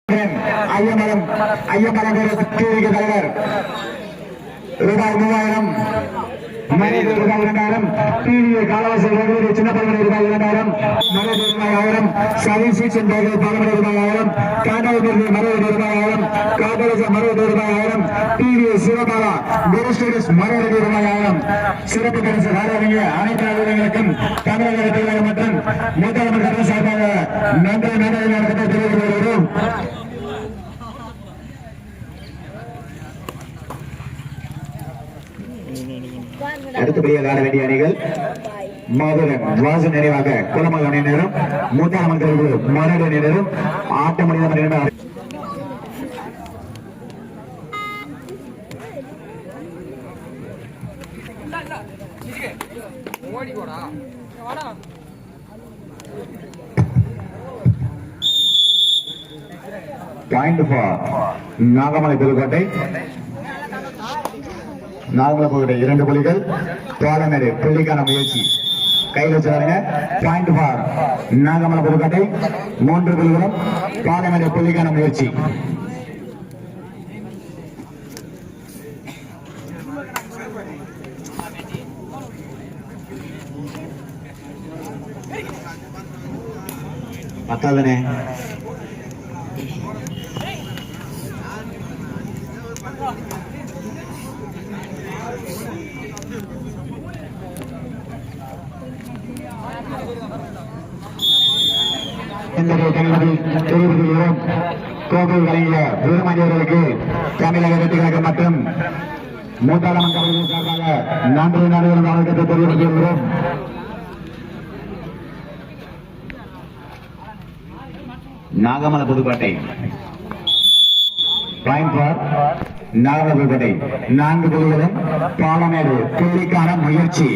ஐயமலம் டிவிக்கு தலைவர் ரூபாய் 3000, மனைவி ரூபாய் 2000, டிவி காலவாசி சின்ன பழமணி ரூபாய் 2000, மனைவி ரூபாய் 1000, சதீஷ் பழமணி ரூபாய் 1000, காண்டாவது மறுபடி ரூபாய் 1000, காதலச மறுபடி ரூபாய் 1000, டிவி சிவபாலா குருஸ்டேடிஸ் மறுபடி ரூபாய் 1000. சிறப்பு பரிசு வாரவங்க அனைத்து அலுவலர்களுக்கும் தமிழக தலைவர் மற்றும் முதலமைச்சர் சார்பாக நன்றி நடத்த தெரிவித்து வருகிறோம். அடுத்தபடியாக ஆட வேண்டிய அணிகள் மாதுரன் வாசு நினைவாக குளமக அணியினரும் மூத்தாமந்தர்கள் மரடு அணியினரும் ஆட்ட முடிந்த பாயிண்ட் ஃபார் நாகமலை புதுக்கோட்டை. நாகமலை புதுக்கோட்டை 2 புள்ளிகள், தோழமேடு புள்ளிக்கான முயற்சி கையில் வச்சுறாங்க. பாயிண்ட் ஃபார் நாகமலை புதுக்கோட்டை 3 புள்ளிகளும், தோழமேடு புள்ளிக்கான முயற்சி. பத்தாவதுனே கோப்பை வழங்கிய வீரமணியர்களுக்கு தமிழக வெற்றிகளுக்கு மற்றும் மூத்தாளமன் கலைஞர் சார்பாக நன்றி வணக்கத்தை தெரிவித்துள்ளோம். நாகமலை புதுக்கோட்டை பாயிண்ட் ஃபார் நாகமலை புதுக்கோட்டை 4 புள்ளிகளும், பாலமேடு புள்ளிக்கான முயற்சி.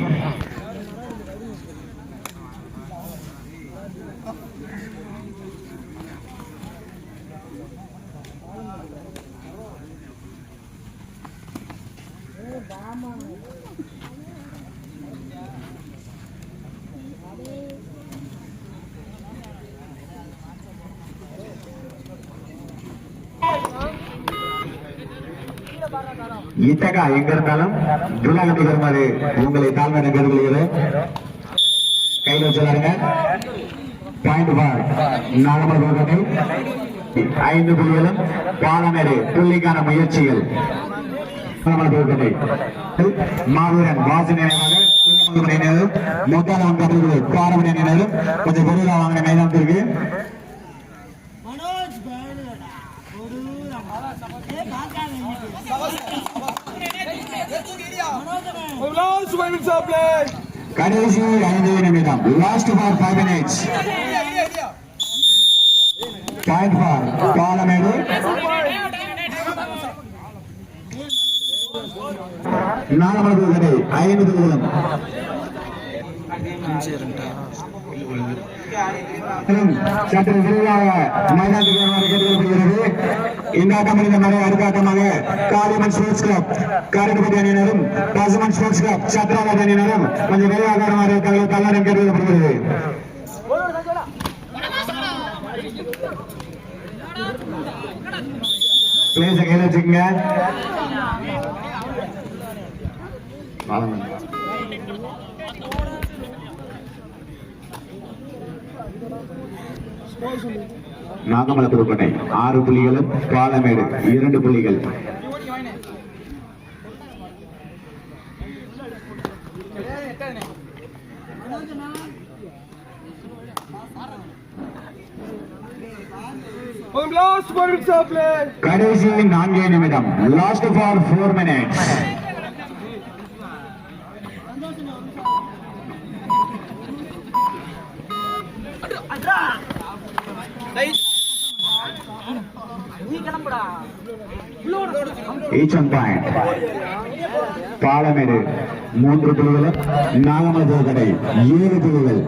இத்தகா எங்க இருந்தாலும் துலாகட்டி வருமாறு உங்களை தாழ்மை கேட்டுக்கொள்கிறேன். கையில் வச்சுறாங்க. பாயிண்ட் ஃபார் நாகமலை புதுக்கோட்டை 5 புள்ளிகளும், பாலமேடு புள்ளிக்கான முயற்சிகள். மாவீரன் வாசு நினைவாக அணியினரும் மொத்தம் பாரமணி அணியினரும் கொஞ்சம் பொருளா வாங்கின மைதானத்திற்கு கடைசி 5 நிமிடம். Last for 5 minutes. Point for Palamedu. Nagamalai Pudukkottai 5 புள்ளிகளும், சற்று விரைவாக மைதானத்துக்கு வருமாறு கேட்டுக்கொள்ளப்படுகிறது. இந்த ஆட்டம் முடிந்த மாதிரி அடுத்த ஆட்டமாக காளிமன் ஸ்போர்ட்ஸ் கிளப் காரைக்குடி அணியினரும் பசுமன் ஸ்போர்ட்ஸ் கிளப் சத்ராபாத் அணியினரும் கொஞ்சம் விரைவாக வருமாறு தள்ளாரம் கேட்டுக்கொள்ளப்படுகிறது. பிளேஸ கையில் வச்சுக்கோங்க. நாகமலை புதுக்கோட்டை 6 புள்ளிகளும், பாலமேடு 2 புள்ளிகள். கடைசி 4 நிமிடம். Last for 4 minutes. Each one point. Palamedu 3 புள்ளிகள், நாகமலை புதுக்கோட்டை 7 புள்ளிகள்.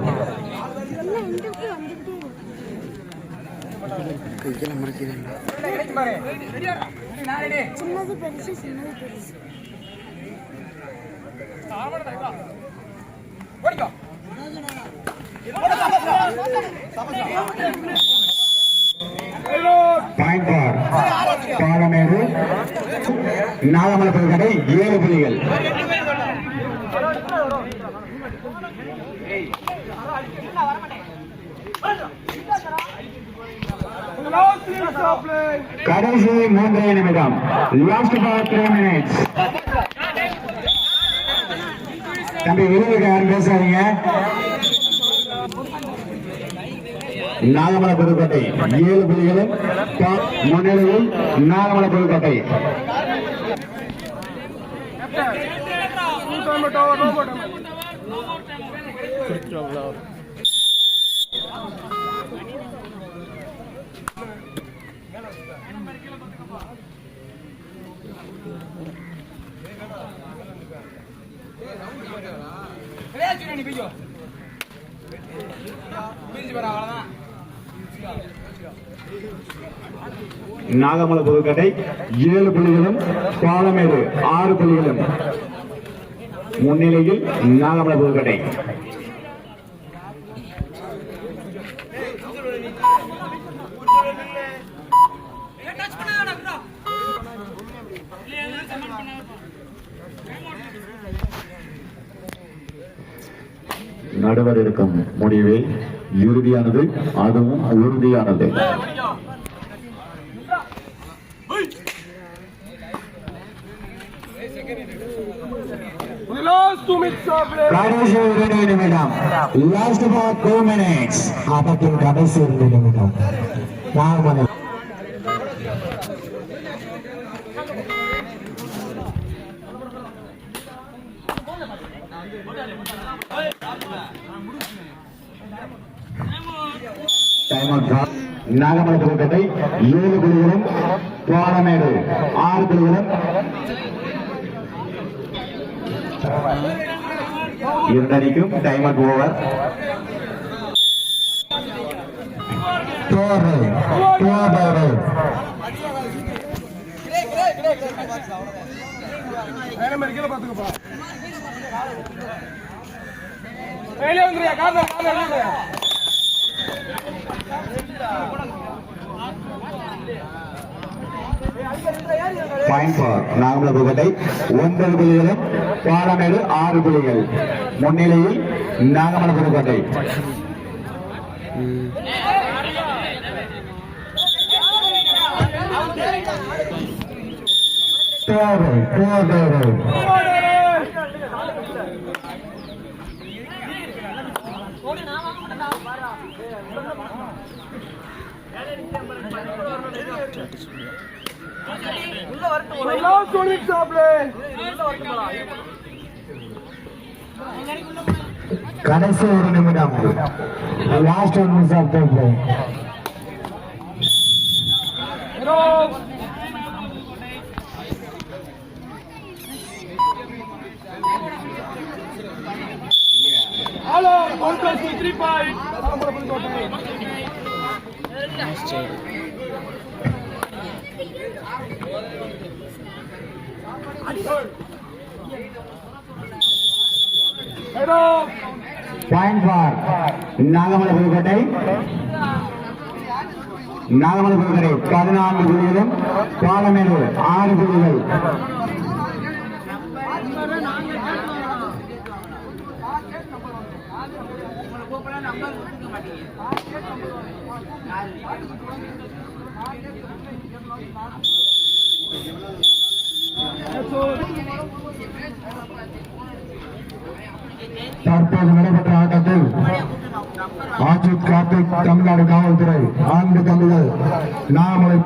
Point for Palamedu. நாகமலை புதுக்கோட்டை 7 புள்ளிகள். கடைசி 3 நிமிடம். Last for 3 minutes. தம்பி விருதுக்கு யாரும் பேசாதீங்க. நாகமலை புதுக்கோட்டை 7 புள்ளிகளும் முன்னிலையில். நாகமலை புதுக்கோட்டை நாகமலை புதுக்கோட்டை 7 புள்ளிகளும் பாலமேடு 6 புள்ளிகளும் முன்னிலையில். நாகமலை புதுக்கோட்டை நடுவர் இருக்கும் முடிவே இறுதியானது, அதுவும் உறுதியானது. கடைசி 2 நிமிடம். Last for 2 minutes. ஆட்டத்தின் கடைசி 2 நிமிடம். நாகமலை நாகமலை புதுக்கோட்டை 7 புள்ளிகளும் பாலமேடு 6 புள்ளிகளும். இரண்டடிக்கும் time out over. Point for Nagamalai Pudukkottai 9 புள்ளிகளும் பாலமேடு 6 புள்ளிகள். முன்னிலையில் நாகமலை புதுக்கோட்டை. கடைசி 1 நிமிடம். Last 1 minutes of time play. Hello, 1 + 2 3 points. Point for Nagamalai Pudukkottai. Nagamalai Pudukkottai 14 புள்ளிகளும் பாலமேடு 6 புள்ளிகள். தற்போது நடைபெற்ற ஆட்டத்தில் ஆட்சி கார்த்திக் தமிழ்நாடு காவல்துறை 4 கம்புகள் நாகமலை